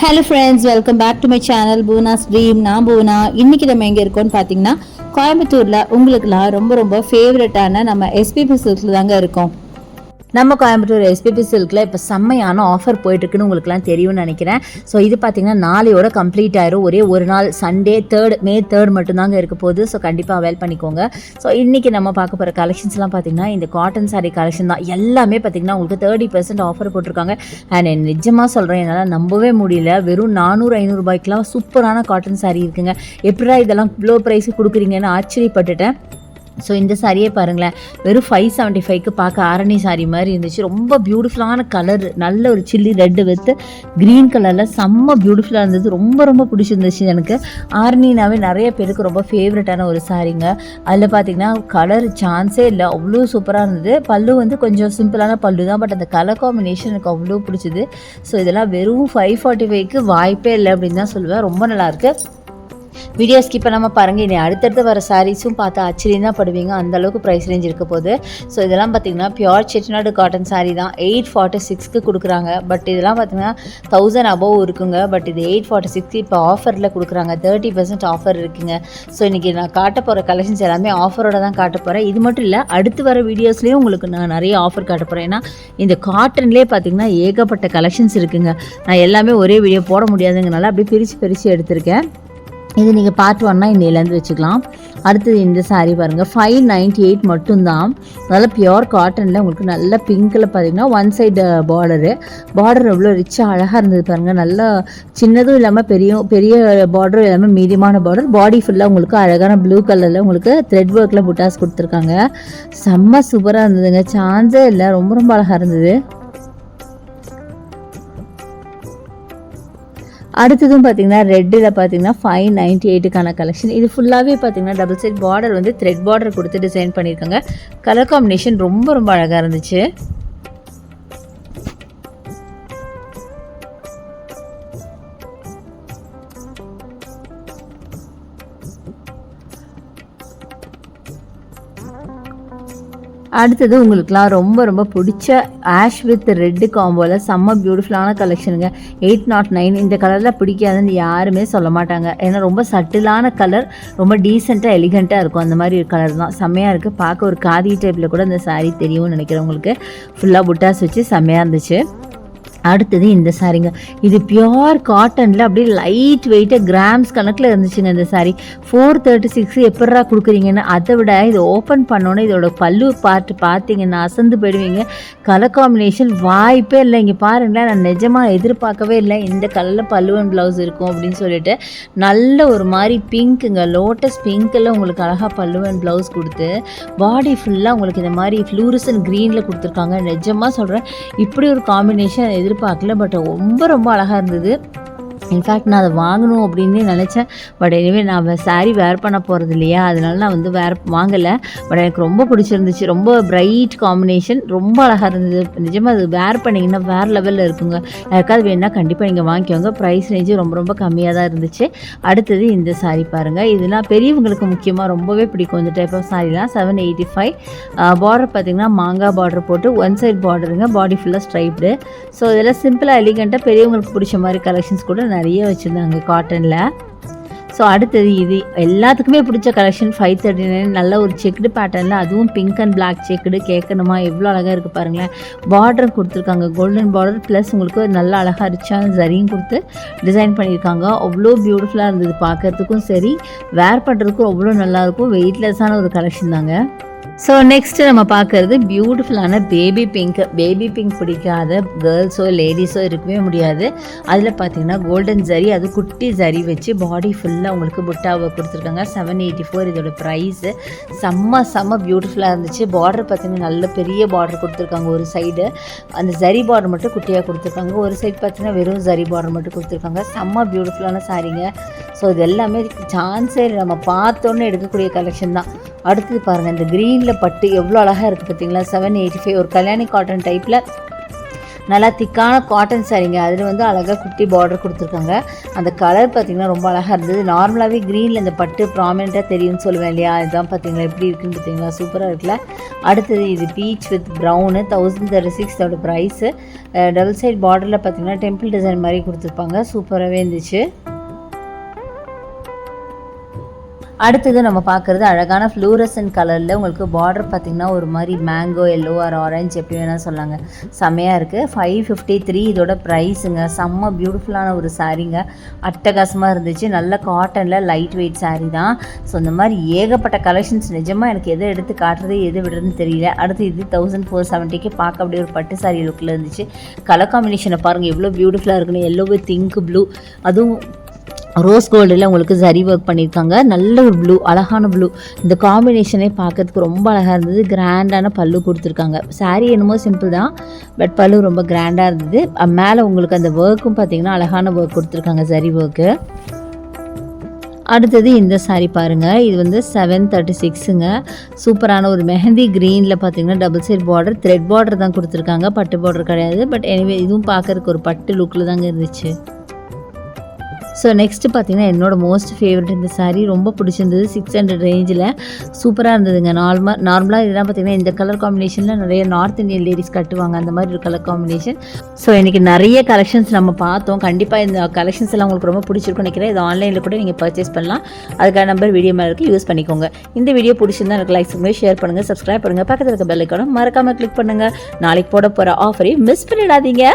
Hello friends, welcome back to my channel Poona's dream. நான் பூனா. இன்னைக்கு நம்ம எங்கே இருக்கோம்னு பார்த்தீங்கன்னா, கோயம்புத்தூரில் உங்களுக்குலாம் ரொம்ப ரொம்ப ஃபேவரட்டான நம்ம எஸ்பிபி சில்க்ல தாங்க இருக்கோம். நம்ம கோயம்புத்தூர் எஸ்பிபி சில்கில் இப்போ செம்மையான ஆஃபர் போயிட்டுருக்குன்னு உங்களுக்குலாம் தெரியும்னு நினைக்கிறேன். ஸோ இது பார்த்தீங்கன்னா நாளையோட கம்ப்ளீட் ஆயிரும். ஒரே ஒரு நாள் சண்டே மே 3 மட்டும்தாங்க இருக்க போகுது. ஸோ கண்டிப்பாக அவைல் பண்ணிக்கோங்க. ஸோ இன்றைக்கி நம்ம பார்க்க போகிற கலெக்ஷன்ஸ்லாம் பார்த்தீங்கன்னா இந்த காட்டன் சாரீ கலெக்ஷன் தான். எல்லாமே பார்த்தீங்கன்னா உங்களுக்கு 30% ஆஃபர் போட்டிருக்காங்க. அண்ட் நிஜமாக சொல்கிறேன், என்னால் நம்பவே முடியல. வெறும் 400-500 ரூபாய்க்குலாம் சூப்பரான காட்டன் சாரீ இருக்குங்க. எப்படா இதெல்லாம் இவ்வளோ ப்ரைஸுக்கு கொடுக்குறீங்கன்னு ஆச்சரியப்பட்டுட்டேன். ஸோ இந்த சாரியே பாருங்களேன், வெறும் 575க்கு பார்க்க ஆரணி சாரீ மாதிரி இருந்துச்சு. ரொம்ப பியூட்டிஃபுல்லான கலர், நல்ல ஒரு சில்லி ரெட்டு வித் க்ரீன் கலரில் செம்ம பியூட்டிஃபுல்லாக இருந்தது. ரொம்ப ரொம்ப பிடிச்சிருந்துச்சு எனக்கு. ஆரணினாவே நிறைய பேருக்கு ரொம்ப ஃபேவரட்டான ஒரு சாரீங்க. அதில் பார்த்திங்கன்னா கலர் சான்ஸே இல்லை, அவ்வளோ சூப்பராக இருந்தது. பல்லு வந்து கொஞ்சம் சிம்பிளான பல்லு தான், பட் அந்த கலர் காம்பினேஷன் எனக்கு அவ்வளோ பிடிச்சிது. ஸோ இதெல்லாம் வெறும் 545க்கு வாய்ப்பே இல்லை அப்படின்னு தான் சொல்லுவேன். ரொம்ப நல்லாயிருக்கு. வீடியோ ஸ்கிப் பண்ணாமல் பாருங்கள். இனி அடுத்தடுத்து வர சாரீஸும் பார்த்து ஆச்சரியம் தான் படுவீங்க, அந்தளவுக்கு ப்ரைஸ் ரேஞ்ச் இருக்க போகுது. ஸோ இதெல்லாம் பார்த்திங்கன்னா பியோர் செட்டிநாடு காட்டன் சாரீ தான். 846க்கு கொடுக்குறாங்க. பட் இதெல்லாம் பார்த்திங்கன்னா 1000 அபவ் இருக்குங்க. பட் இது 846க்கு இப்போ ஆஃபரில் கொடுக்குறாங்க. 30% ஆஃபர் இருக்குங்க. ஸோ இன்றைக்கி நான் காட்ட போகிற கலெக்ஷன்ஸ் எல்லாமே ஆஃபரோட தான் காட்ட போகிறேன். இது மட்டும் இல்லை, அடுத்து வர வீடியோஸ்லேயும் உங்களுக்கு நான் நிறைய ஆஃபர் காட்ட போகிறேன். ஏன்னா இந்த காட்டன்லேயே பார்த்திங்கன்னா ஏகப்பட்ட கலெக்ஷன்ஸ் இருக்குங்க. நான் எல்லாமே ஒரே வீடியோ போட முடியாதுங்கனால அப்படியே பிரித்து எடுத்திருக்கேன். இது நீங்கள் பார்ட் 1 இன்னிலேருந்து வச்சுக்கலாம். அடுத்தது இந்த சாரீ பாருங்கள், 598 மட்டும்தான். அதனால் பியோர் காட்டனில் உங்களுக்கு நல்ல பிங்க்கில் பார்த்தீங்கன்னா ஒன் சைடு பார்டர் எவ்வளோ ரிச்சாக அழகாக இருந்தது பாருங்கள். நல்லா சின்னதும் இல்லாமல் பெரிய பார்டரும் இல்லாமல் மீடியமான பார்டர். பாடி ஃபுல்லாக உங்களுக்கு அழகான ப்ளூ கலரில் உங்களுக்கு த்ரெட் ஒர்க்கில் புட்டாஸ் கொடுத்துருக்காங்க. செம்ம சூப்பராக இருந்ததுங்க, சான்ஸே இல்லை. ரொம்ப ரொம்ப அழகாக இருந்தது. அடுத்ததும் பார்த்தீங்கன்னா ரெட்டில் பார்த்தீங்கன்னா 598க்கான கலெக்ஷன். இது ஃபுல்லாகவே பார்த்தீங்கன்னா டபுள் சைட் பார்டர் வந்து த்ரெட் பார்டர் கொடுத்து டிசைன் பண்ணியிருக்காங்க. கலர் காம்பினேஷன் ரொம்ப ரொம்ப அழகாக இருந்துச்சு. அடுத்தது உங்களுக்குலாம் ரொம்ப ரொம்ப பிடிச்ச ஆஷ் வித் ரெட்டு காம்போவில் செம்ம பியூட்டிஃபுல்லான கலெக்ஷனுங்க. 809 இந்த கலரில் பிடிக்காதுன்னு யாருமே சொல்ல மாட்டாங்க. ஏன்னா ரொம்ப சட்டிலான கலர், ரொம்ப டீசெண்டாக எலிகண்ட்டாக இருக்கும். அந்த மாதிரி ஒரு கலர் தான், செம்மையாக இருக்குது. பார்க்க ஒரு காதி டைப்பில் கூட இந்த சாரீ தெரியும்னு நினைக்கிறவங்களுக்கு. ஃபுல்லாக புட்டாஸ் வச்சு செம்மையாக இருந்துச்சு. அடுத்தது இந்த சாரீங்க, இது பியோர் காட்டனில் அப்படியே லைட் வெயிட்டாக கிராம்ஸ் கணக்கில் இருந்துச்சுங்க. இந்த சாரீ 436 எப்படா கொடுக்குறீங்கன்னு. அதை விட இது ஓப்பன் பண்ணோன்னே இதோட பல்லு பார்த்தீங்கன்னா அசந்து போயிடுவீங்க. கலர் காம்பினேஷன் வாய்ப்பே இல்லை. இங்கே பாருங்களேன், நான் நிஜமாக எதிர்பார்க்கவே இல்லை இந்த கலரில் பல்லுவன் ப்ளவுஸ் இருக்கும் அப்படின்னு சொல்லிட்டு. நல்ல ஒரு மாதிரி பிங்க்குங்க, லோட்டஸ் பிங்க்கில் உங்களுக்கு அழகாக பல்லுவன் ப்ளவுஸ் கொடுத்து பாடி ஃபுல்லாக உங்களுக்கு இந்த மாதிரி ஃப்ளூரசன் க்ரீனில் கொடுத்துருக்காங்க. நிஜமாக சொல்கிறேன், இப்படி ஒரு காம்பினேஷன் எதிர்பார்க்கல. பட் ரொம்ப ரொம்ப அழகாக இருந்தது. இன்ஃபேக்ட் நான் அதை வாங்கணும் அப்படின்னு நினச்சேன். பட் எனிவே நான் சாரீ வேர் பண்ண போகிறது இல்லையா, அதனால நான் வந்து வாங்கலை. பட் எனக்கு ரொம்ப பிடிச்சிருந்துச்சு. ரொம்ப பிரைட் காம்பினேஷன், ரொம்ப அழகாக இருந்தது. நிஜமாக அது வேர் பண்ணிங்கன்னா வேறு லெவலில் இருக்குங்க. யாருக்காவது வேணுன்னா கண்டிப்பாக நீங்கள் வாங்கிக்கோங்க. ப்ரைஸ் ரேஞ்சு ரொம்ப ரொம்ப கம்மியாக தான் இருந்துச்சு. அடுத்தது இந்த சாரீ பாருங்கள், இதெல்லாம் பெரியவங்களுக்கு முக்கியமாக ரொம்பவே பிடிக்கும். இந்த டைப் ஆஃப் சாரீலாம் 785. பார்டர் பார்த்திங்கன்னா மாங்காய் பார்டர் போட்டு ஒன் சைட் பார்டருங்க, பாடி ஃபுல்லாக ஸ்ட்ரைப்டு. ஸோ இதெல்லாம் சிம்பிளாக எலிகண்ட்டாக பெரியவங்களுக்கு பிடிச்ச மாதிரி கலெக்ஷன்ஸ் கூட நிறைய வச்சுருந்தாங்க காட்டனில். ஸோ அடுத்தது இது எல்லாத்துக்குமே பிடிச்ச கலெக்ஷன் 539. நல்ல ஒரு செக்குடு பேட்டர்னில், அதுவும் பிங்க் அண்ட் பிளாக் செக்குடு. கேட்கணுமா, எவ்வளோ அழகாக இருக்குது பாருங்களேன். பார்டர் கொடுத்துருக்காங்க, கோல்டன் பார்டர் ப்ளஸ் உங்களுக்கு நல்ல அழகாக ரிச்சான ஜரியும் கொடுத்து டிசைன் பண்ணியிருக்காங்க. அவ்வளோ பியூட்டிஃபுல்லாக இருந்தது பார்க்குறதுக்கும் சரி, வேர் பண்ணுறதுக்கும் அவ்வளோ நல்லாயிருக்கும். வெயிட்லெஸ்ஸான ஒரு கலெக்ஷன் தாங்க. ஸோ நெக்ஸ்ட்டு நம்ம பார்க்குறது பியூட்டிஃபுல்லான பேபி பிங்க் பிடிக்காத கேர்ள்ஸோ லேடிஸோ இருக்கவே முடியாது. அதில் பார்த்தீங்கன்னா கோல்டன் ஜரி, அது குட்டி ஜரி வச்சு பாடி ஃபுல்லாக உங்களுக்கு புட்டாவை கொடுத்துருக்காங்க. 784 இதோட ப்ரைஸு. செம்ம பியூட்டிஃபுல்லாக இருந்துச்சு. பார்டர் பார்த்தீங்கன்னா நல்ல பெரிய பார்டர் கொடுத்துருக்காங்க. ஒரு சைடு அந்த ஜரி பார்டர் மட்டும் குட்டியாக கொடுத்துருக்காங்க. ஒரு சைடு பார்த்தீங்கன்னா வெறும் ஜரி பார்டர் மட்டும் கொடுத்துருக்காங்க. செம்ம பியூட்டிஃபுல்லான சாரீங்க. ஸோ இது எல்லாமே சான்ஸே நம்ம பார்த்தோன்னே எடுக்கக்கூடிய கலெக்ஷன் தான். அடுத்தது பாருங்கள், இந்த க்ரீனில் பட்டு எவ்வளோ அழகாக இருக்குது பார்த்தீங்களா. 785 ஒரு கல்யாணி காட்டன் டைப்பில் நல்லா திக்கான காட்டன் சாரீங்க. அதில் வந்து அழகாக குட்டி பார்டர் கொடுத்துருக்காங்க. அந்த கலர் பார்த்திங்கன்னா ரொம்ப அழகாக இருந்தது. நார்மலாகவே க்ரீனில் இந்த பட்டு ப்ராமினெண்ட்டாக தெரியும்னு சொல்லுவேன் இல்லையா, இதுதான் பார்த்திங்களா எப்படி இருக்குன்னு பார்த்தீங்களா, சூப்பராக இருக்குல்ல. அடுத்தது இது பீச் வித் ப்ரௌனு 1036 இதோட ப்ரைஸு. டபுள் சைட் பார்டரில் பார்த்திங்கன்னா டெம்பிள் டிசைன் மாதிரி கொடுத்துருப்பாங்க, சூப்பராகவே இருந்துச்சு. அடுத்தது நம்ம பார்க்குறது அழகான ஃப்ளூரசன்ட் கலரில் உங்களுக்கு பார்டர் பார்த்திங்கன்னா ஒரு மாதிரி மேங்கோ எல்லோ ஆர் ஆரஞ்சு எப்படி வேணால் சொல்லாங்க, செம்மையாக இருக்குது. 553 இதோட ப்ரைஸுங்க. செம்ம பியூட்டிஃபுல்லான ஒரு சாரீங்க, அட்டகாசமாக இருந்துச்சு. நல்ல காட்டனில் லைட் வெயிட் சாரீ தான். ஸோ இந்த மாதிரி ஏகப்பட்ட கலெக்ஷன்ஸ், நிஜமாக எனக்கு எதை எடுத்து காட்டுறது எது விடுறதுன்னு தெரியல. அடுத்து இது 1470க்கு பார்க்க அப்படியே ஒரு பட்டு சாரீ லுக்கில் இருந்துச்சு. கலர் காம்பினேஷனை பாருங்கள் எவ்வளோ பியூட்டிஃபுல்லாக இருக்குன்னு. எல்லோ வித் பிங்க் ப்ளூ, அதுவும் ரோஸ் கோல்டில் உங்களுக்கு சரி ஒர்க் பண்ணியிருக்காங்க. நல்ல ஒரு ப்ளூ, அழகான ப்ளூ. இந்த காம்பினேஷனே பார்க்கறதுக்கு ரொம்ப அழகாக இருந்தது. கிராண்டான பல்லு கொடுத்துருக்காங்க. சாரீ என்னமோ சிம்பிள் தான், பட் பல்லு ரொம்ப கிராண்டாக இருந்தது. மேலே உங்களுக்கு அந்த ஒர்க்கும் பார்த்திங்கன்னா அழகான ஒர்க் கொடுத்துருக்காங்க, சரி ஒர்க்கு. அடுத்தது இந்த சாரீ பாருங்கள், இது வந்து 736ங்க. சூப்பரான ஒரு மெஹந்தி க்ரீனில் பார்த்திங்கன்னா double side border, thread border தான் கொடுத்துருக்காங்க, பட்டு பார்டர் கிடையாது. பட் எனிவே இதுவும் பார்க்குறதுக்கு ஒரு பட்டு லுக்கில் தாங்க இருந்துச்சு. ஸோ நெக்ஸ்ட்டு பார்த்திங்கன்னா என்னோடய மோஸ்ட் ஃபேவரட் இந்த சாரீ, ரொம்ப பிடிச்சிருந்தது. 600 ரேஞ்சில் சூப்பராக இருந்ததுங்க. நார்மலாக இதெல்லாம் பார்த்திங்கன்னா இந்த கலர் காம்பினேஷனில் நிறைய நார்த் இந்தியன் லேடிஸ் கட்டுவாங்க, அந்த மாதிரி ஒரு கலர் காம்பினேஷன். ஸோ இன்றைக்கி நிறைய கலெக்ஷன்ஸ் நம்ம பார்த்தோம். கண்டிப்பாக இந்த கலெக்ஷன்ஸ் எல்லாம் உங்களுக்கு ரொம்ப பிடிச்சிருக்குன்னு நினைக்கிறேன். இது ஆன்லைனில் கூட நீங்கள் பர்ச்சேஸ் பண்ணலாம். அதுக்கான நம்பர் வீடியோ மேலே இருக்குது, யூஸ் பண்ணிக்கோங்க. இந்த வீடியோ பிடிச்சிருந்தா எனக்கு லைக் பண்ணுங்கள், ஷேர் பண்ணுங்கள், சப்ஸ்கிரைப் பண்ணுங்கள், பக்கத்தில் இருக்க பெல் ஐக்கானை மறக்காமல் கிளிக் பண்ணுங்கள். நாளைக்கு போட போகிற ஆஃபரையும் மிஸ் பண்ணிடாதீங்க.